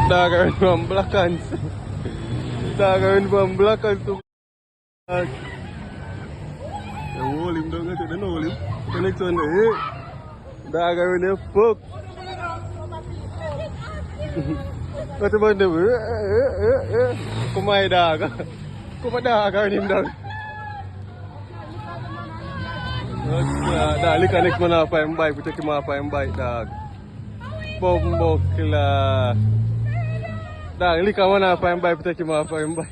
Dog around from black hands. Dog around from black hands to dog. They hold him down, they don't hold him. The next one, hey. Dog around there, fuck. What about them? Come my dog. Come my dog around him down. Dog, lick a next man off and bite. We take him off and bite, dog. Bombo killer. Dog, lick a one off and bite. We take him off and bite.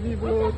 Leave out.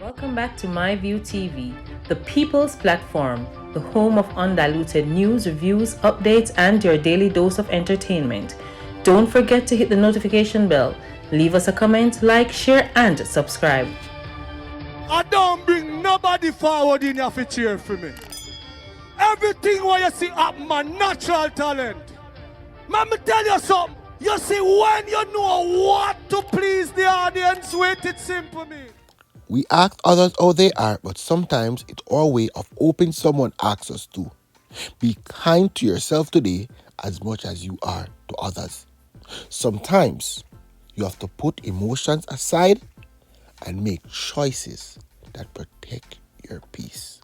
Welcome back to My View TV, the people's platform, the home of undiluted news, reviews, updates, and your daily dose of entertainment. Don't forget to hit the notification bell, leave us a comment, like, share, and subscribe. I don't bring nobody forward in here to cheer for me. Everything what you see up my natural talent. Man, me tell you something. You see, when you know what to please the audience with, it's simple me. We ask others how they are, but sometimes it's our way of hoping someone asks us to. Be kind to yourself today as much as you are to others. Sometimes you have to put emotions aside and make choices that protect your peace.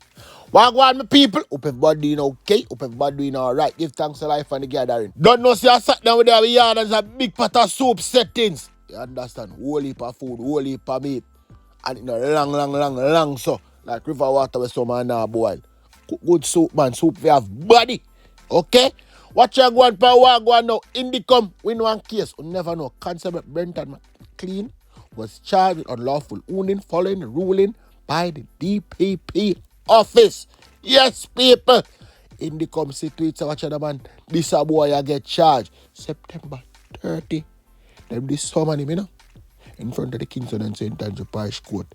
Wagwan, my people. Hope everybody doing okay. Hope everybody doing alright. Give thanks to life and the gathering. Don't know, see I sat down with our yard and a big pot of soup settings. You understand? Whole heap of food, whole heap of meat. And it's long, so like river water with some now boil. Good soup, man. Soup we have body. Okay? Watch your go on per wagwan now. Indicum, win one case. You never know. Constable Brenton, man, clean, was charged with unlawful owning following the ruling by the DPP office. Yes, people. Indicum say to it, watch the man. This a boy I get charged. September 30. Them this summer, you know. In front of the Kingston and St. Andrew Parish Court.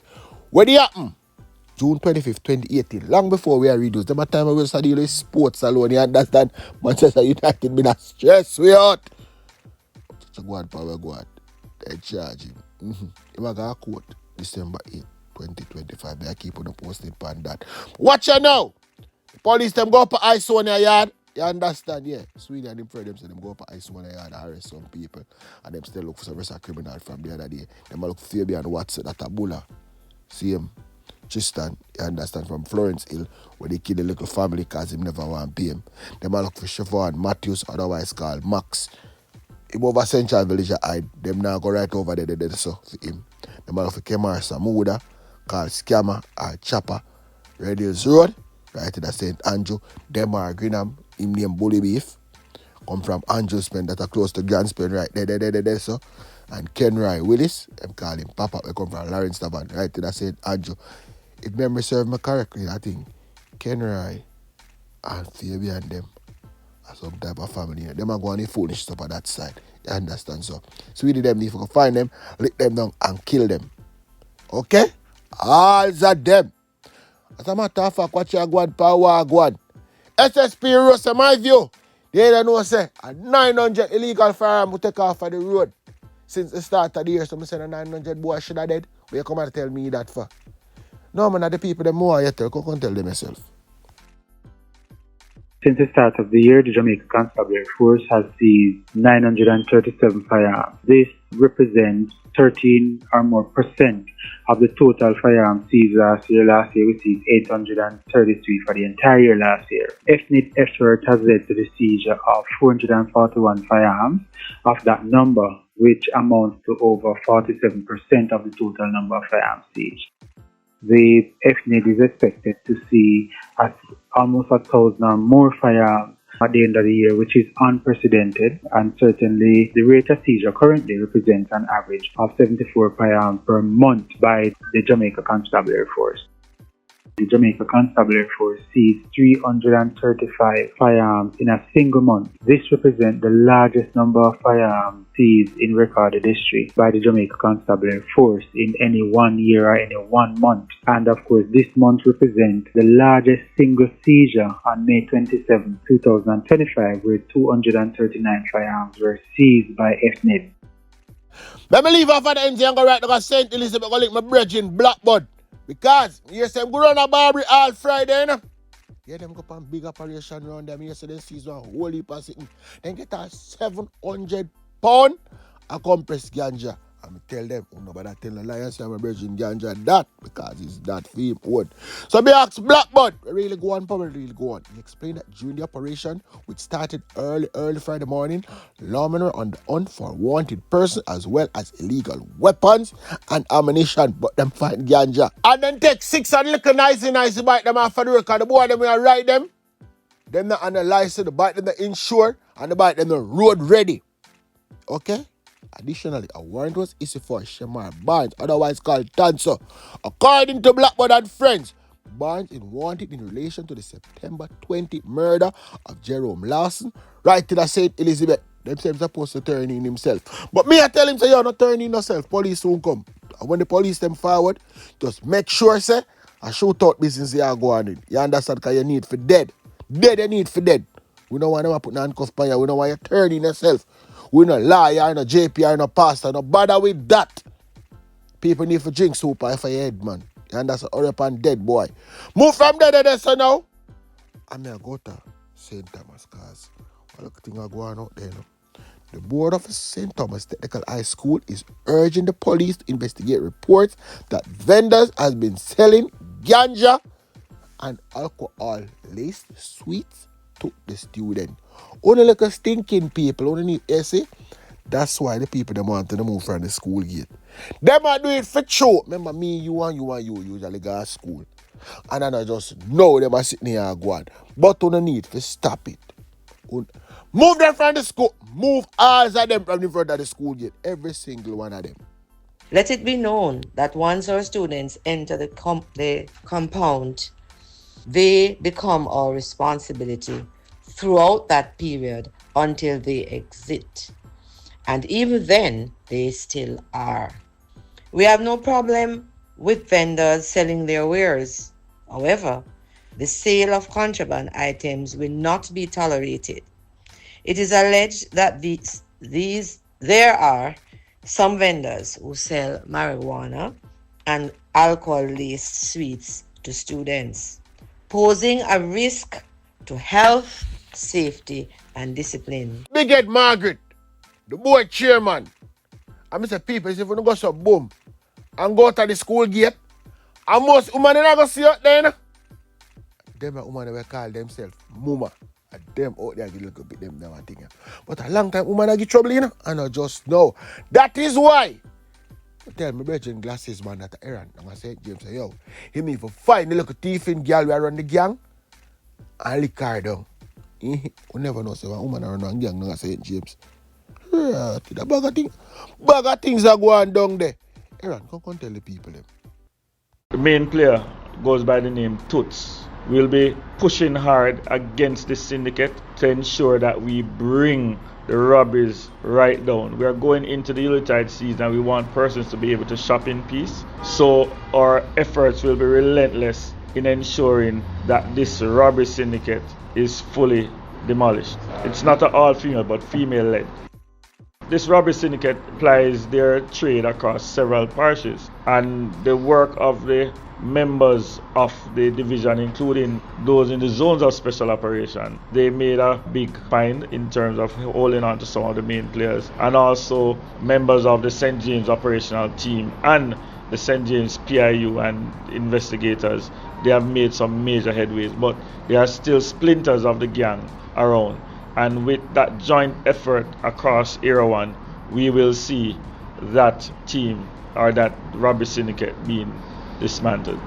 When it happened? June 25th, 2018. Long before we are readers. The time we started dealing with sports alone. You understand? Manchester United been a stress we out. So go on, power go on. They charge him. He was going to court December 8th, 2025. They keep on posting on that. Watch you now. The police them go up ice on your yard. You understand? Yeah. Sweden and them friend them say them go up ice on your yard and arrest some people. And them still look for some rest of criminal from the other day. Them look for Fabian Watson that a bulla. See him. Tristan, you understand, from Florence Hill, where they kill the little family because him never want to pay him. Them look for Siobhan Matthews, otherwise called Max. Him over Central Village hide. Them now go right over there so for him. Them look for Kemar Samuda, called Scammer or Chopper, Red Hills Road, right in the St. Andrew. Them are Greenham, him named Bully Beef. Come from Andrews Pen that are close to Grand Pen right there so. And Kenroy Willis, them call him Papa, we come from Lawrence Tavan, right in the St. Andrew. If memory serve me correctly, I think Kenroy and Fabian them are some type of family. Them are going to foolish stuff on that side. You understand? So we need them, if we can find them, lick them down and kill them. Okay? All of them. As a matter of fact, watch your go on, power go on. SSP Rose, in my view, they don't know, say, a 900 illegal firearm will take off of the road. Since the start of the year, so I said a 900 boy should have dead. Where you come and tell me that for? No, man, the people them more yet. Go and tell them yourself. Since the start of the year, the Jamaica Constabulary Force has seized 937 firearms. This represents 13 or more percent of the total firearms seized last year. Last year we seized 833 for the entire year last year. FNIT effort has led to the seizure of 441 firearms. Of that number, which amounts to over 47% of the total number of firearms seized. The FNIT is expected to see almost 1,000 or more firearms at the end of the year, which is unprecedented, and certainly the rate of seizure currently represents an average of 74 firearms per month by the Jamaica Constabulary Force. The Jamaica Constabulary Force seized 335 firearms in a single month. This represents the largest number of firearms seized in recorded history by the Jamaica Constabulary Force in any 1 year or any 1 month. And of course, this month represents the largest single seizure on May 27, 2025, where 239 firearms were seized by FNID. Let me leave off at the end and go right to St. Elizabeth go lick my brethren Blackbird. Because you say I'm going to Robbery all Friday, you know? Yeah, them go on big operation around them. Yesterday sees one whole heap of sitting. Then get a 700 pound a compressed ganja. I'm tell them, oh, nobody tell a liar, say I'm a virgin ganja that because it's that fame word. So me ask Blackbird, really go on, probably really go on. He explained that during the operation, which started early Friday morning, lawmen were on the hunt for wanted person as well as illegal weapons and ammunition, but them find ganja. And then take 6 and little nice bite them off for the work and the boy them will ride them. Them not on the license, the bike them the insured and the bike them the road ready. Okay? Additionally, a warrant was issued for Shamar Barnes, otherwise called Tanso. According to Blackbird and friends, Barnes is wanted in relation to the September 20 murder of Jerome Lawson, right to the St. Elizabeth. Them same supposed to turn in himself. But me, I tell him, say, you're not turning yourself. Police soon come. And when the police them forward, just make sure, say, a shootout business you are going in. You understand? Because you need for dead. Dead, you need for dead. We don't want to put handcuffs on you. We don't want you turning yourself. We no liar, no JP, no pastor, no bother with that. People need to drink soup for your head, man. And that's a hurry up and dead, boy. Move from there, so now. I may go to St. Thomas, because all the things are going out there now. The board of St. Thomas Technical High School is urging the police to investigate reports that vendors has been selling ganja and alcohol-laced sweets to the student. Only like a stinking people, only need essay. That's why the people them want to move from the school gate. Them are doing it for show. Remember me, you usually go to school. And then I just know them are sitting here and going. But on the need to stop it. Move them from the school. Move all of them from the front of the school gate. Every single one of them. Let it be known that once our students enter the compound, they become our responsibility throughout that period until they exit. And even then, they still are. We have no problem with vendors selling their wares. However, the sale of contraband items will not be tolerated. It is alleged that there are some vendors who sell marijuana and alcohol-laced sweets to students, posing a risk to health, safety, and discipline. Big Head Margaret, the board chairman, and Mr. People, if you don't go so boom and go to the school gate, and most women are going to see out there, you know? Them are women will call themselves Muma. And them out there, get a little bit them now and thing. But a long time, women get trouble, you know? And I just know. That is why. I tell my brother glasses man at Aaron, and I said, James, yo, he need to find the little thief in girl who run the gang and lick her down. You never know, so a woman run a gang, no, I said, James. Yeah, the bag of things are going down there. Aaron, come tell the people them. The main player goes by the name Toots. We'll be pushing hard against the syndicate to ensure that we bring the robberies right down. We are going into the Yuletide season and we want persons to be able to shop in peace. So our efforts will be relentless in ensuring that this robbery syndicate is fully demolished. It's not an all-female but female-led. This robbery syndicate plies their trade across several parishes, and the work of the members of the division, including those in the zones of special operation, they made a big find in terms of holding on to some of the main players, and also members of the St. James operational team and the St. James PIU and investigators. They have made some major headways, but there are still splinters of the gang around. And with that joint effort across Area 1, we will see that team or that robbery syndicate being dismantled.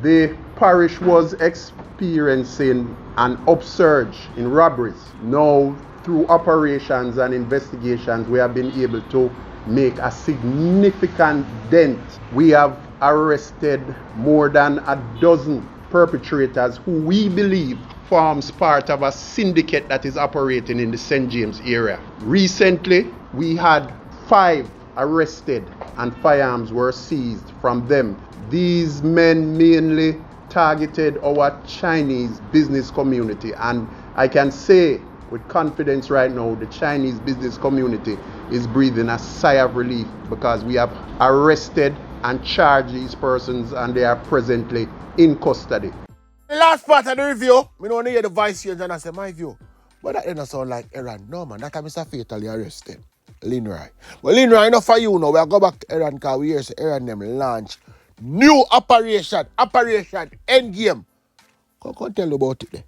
The parish was experiencing an upsurge in robberies. Now, through operations and investigations, we have been able to make a significant dent. We have arrested more than a dozen perpetrators who we believe forms part of a syndicate that is operating in the St. James area. Recently, we had 5 arrested and firearms were seized from them. These men mainly targeted our Chinese business community, and I can say with confidence right now the Chinese business community is breathing a sigh of relief because we have arrested and charged these persons and they are presently in custody. The last part of the review, I don't hear the vice change and I say my view. But that doesn't sound like Aaron. No man, that time Mr. Fâtally arrested. Linroy. But Linroy, enough for you now. We'll go back to Aaron because we hear say Aaron them launch new Operation Endgame. Come tell you about it there.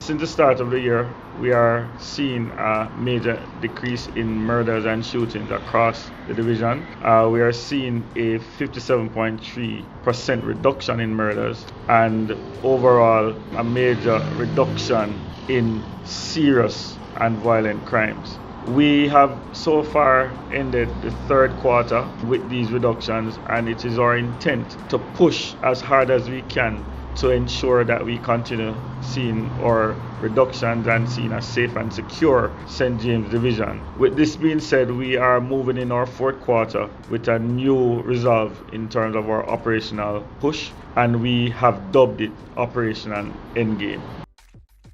Since the start of the year, we are seeing a major decrease in murders and shootings across the division. We are seeing a 57.3% reduction in murders and overall a major reduction in serious and violent crimes. We have so far ended the third quarter with these reductions, and it is our intent to push as hard as we can to ensure that we continue seeing our reductions and seeing a safe and secure St. James Division. With this being said, we are moving in our fourth quarter with a new resolve in terms of our operational push, and we have dubbed it Operational Endgame.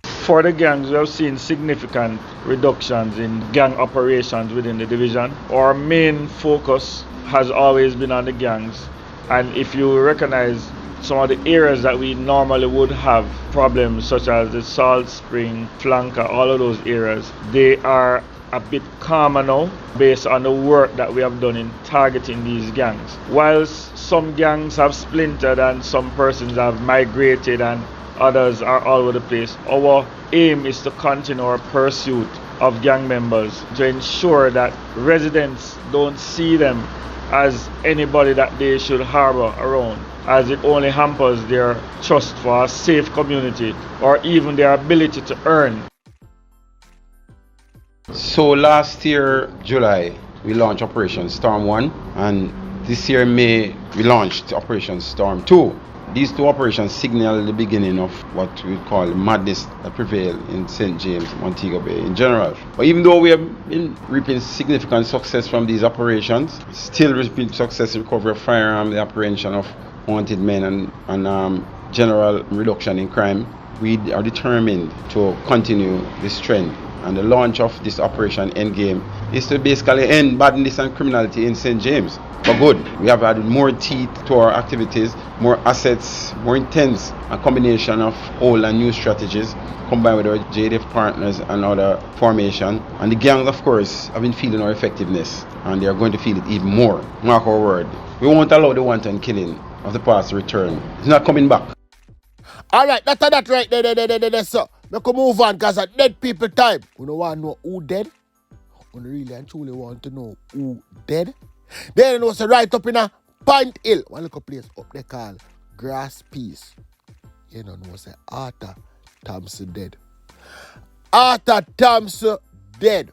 For the gangs, we have seen significant reductions in gang operations within the division. Our main focus has always been on the gangs, and if you recognize some of the areas that we normally would have problems, such as the Salt Spring, Flanker, all of those areas, they are a bit calmer now based on the work that we have done in targeting these gangs. Whilst some gangs have splintered and some persons have migrated and others are all over the place, our aim is to continue our pursuit of gang members to ensure that residents don't see them as anybody that they should harbor around, as it only hampers their trust for a safe community or even their ability to earn. So last year, July, we launched Operation Storm 1, and this year, May, we launched Operation Storm 2. These two operations signal the beginning of what we call madness that prevail in St. James, Montego Bay in general. But even though we have been reaping significant success from these operations, still reaping success in recovery of firearm, the apprehension of wanted men and general reduction in crime, we are determined to continue this trend. And the launch of this Operation Endgame is to basically end badness and criminality in St. James for good. We have added more teeth to our activities, more assets, more intense, a combination of old and new strategies combined with our JDF partners and other formation. And the gangs, of course, have been feeling our effectiveness, and they are going to feel it even more. Mark our word. We won't allow the wanton killing of the past to return. It's not coming back. Alright, that's that right there, so. Make we move on, because at dead people time. We don't want to know who dead. We really and truly want to know who dead. Then you know, so right up in a Pint Hill, one little place up there called Grass Peace. You know, say Arthur Thompson dead. Arthur Thompson dead.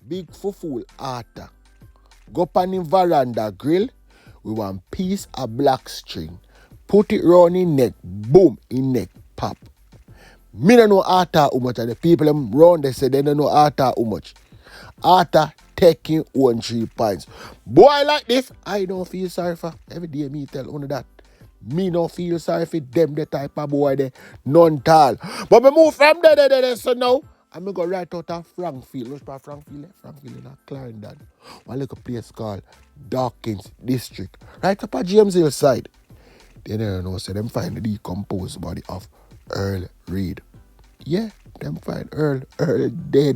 Big fool Arthur. Go up on the veranda grill. We want piece of black string. Put it round in neck. Boom, in neck pop. Me don't know Arthur how much, and the people around they say they don't know Arthur how much. Arthur taking 3 pints. Boy like this, I don't feel sorry for. Every day me tell only that. Me don't feel sorry for them, the type of boy there. None tall. But me move from there, so now, I'm going to go right out of Frankfield. Which part of Frankfield? Frankfield in Clarendon. One little place called Dawkins District. Right up at James Hill side. They don't know, so them find the decomposed body of Earl Reed. Yeah, them find Earl dead.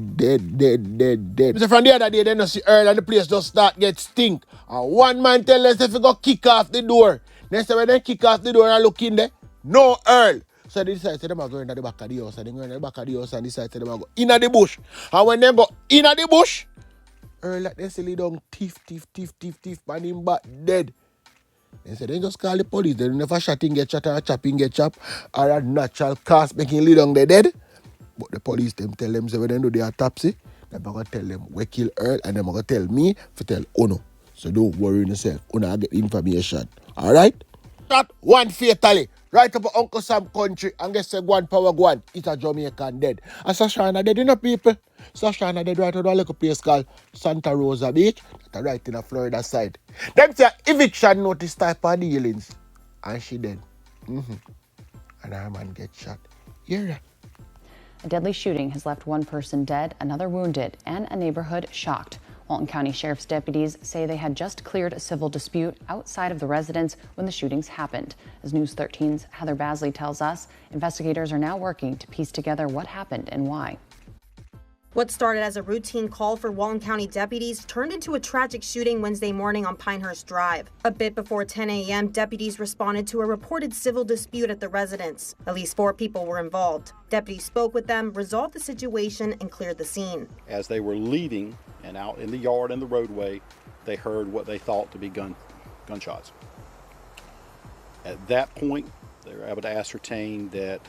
So from the other day, they don't see Earl and the place just start get stink. And one man tell us if you go kick off the door. Next time when they kick off the door and look in there, no Earl. So they decide to them are going to the back of the house, and they go in the back of the house and decide to them are go in the bush. And when they go in the bush, Earl like they say down thief, and him back dead. They say they just call the police. They don't know if a shotting get shot or a chopping get chopped or a natural cause making lay down they dead. But the police them tell them, so when they do the autopsy, they're going to tell them we kill Earl, and they're going to tell me to tell Ono. So don't worry yourself. Una get information. Alright? That one fatally. Right up Uncle Sam country and get say one power one. It's a Jamaican dead. And Sashana dead, you know, people. Sashana dead right on a little place called Santa Rosa Beach. That's right in the Florida side. Them say eviction notice type of dealings. And she dead. And her man get shot. Yeah. A deadly shooting has left one person dead, another wounded, and a neighborhood shocked. Walton County Sheriff's deputies say they had just cleared a civil dispute outside of the residence when the shootings happened. As News 13's Heather Basley tells us, investigators are now working to piece together what happened and why. What started as a routine call for Walton County deputies turned into a tragic shooting Wednesday morning on Pinehurst Drive. A bit before 10 a.m., deputies responded to a reported civil dispute at the residence. At least 4 people were involved. Deputies spoke with them, resolved the situation, and cleared the scene. As they were leaving and out in the yard and the roadway, they heard what they thought to be gunshots. At that point, they were able to ascertain that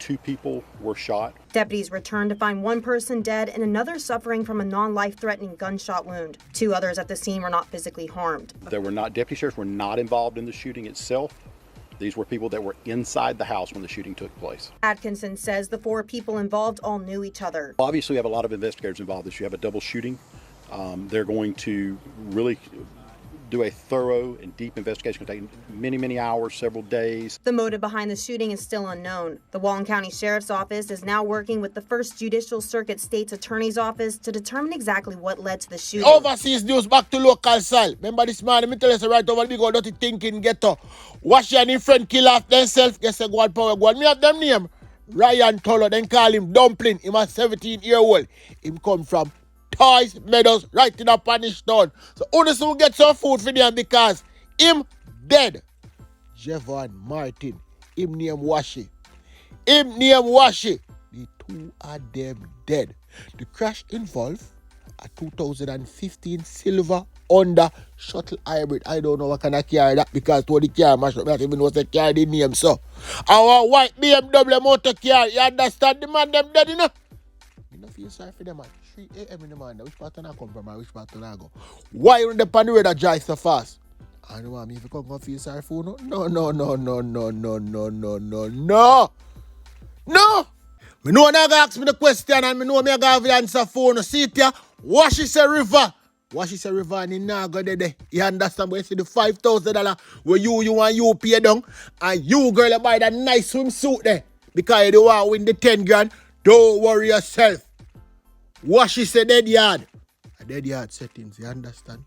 2 people were shot. Deputies returned to find one person dead and another suffering from a non-life-threatening gunshot wound. 2 others at the scene were not physically harmed. Deputy sheriffs were not involved in the shooting itself. These were people that were inside the house when the shooting took place. Atkinson says the 4 people involved all knew each other. Obviously, we have a lot of investigators involved. You have a double shooting. They're going to really do a thorough and deep investigation. It's going to take many, many hours, several days. The motive behind the shooting is still unknown. The Walton County Sheriff's Office is now working with the First Judicial Circuit State's Attorney's Office to determine exactly what led to the shooting. Overseas news back to local sal. Remember this man, let me tell you right over the big old dirty thinking ghetto. Washie and his friend kill off themselves. Guess a God power God. Me have them name. Ryan Tolo, then call him Dumpling. Him a 17-year-old. Him come from Toys Meadows, right in a Panish town. So only will get some food for them because him dead. Javon Martin, him name Washie. Him name Washie. The 2 of them dead. The crash involved a 2015 silver Honda shuttle hybrid. I don't know what kind of car that because to the car mash up. I don't even know what the car the name so. Our white BMW motor car, you understand the man them dead enough? You don't feel sorry for them at 3 a.m. in the morning. Which part I come from and which part I go? Why you on the pan the road that drive so fast? I don't want me if you come feel sorry for no. No. Me know when I ask me the question and me know me I have the answer for no. See it here. Washie say river. Washie say river and he now go there. You understand? But you see the $5,000 where you and you pay down and you girl you buy that nice swimsuit there because you don't want to win the 10 grand. Don't worry yourself. Washie say dead yard. A dead yard settings, you understand?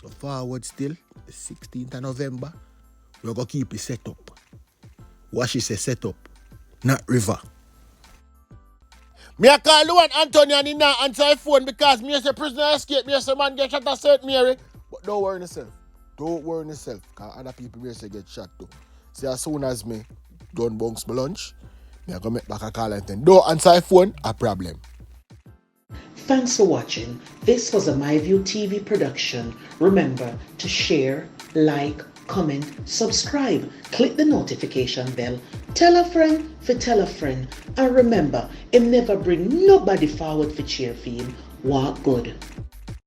So forward still, the 16th of November, we're going to keep it set up. Washie say set up, not river. Me a call the one Anthony and he not answer his phone because me as a prisoner escape, me as a man get shot at St. Mary. But don't worry yourself. Don't worry yourself because other people may say get shot too. See as soon as me done bounce my lunch, me a go make back a call and then don't answer his phone, a problem. Thanks for watching. This was a MyView TV production. Remember to share, like, comment, subscribe, click the notification bell, tell a friend for tell a friend, and remember, it never bring nobody forward for cheer for him. Walk good.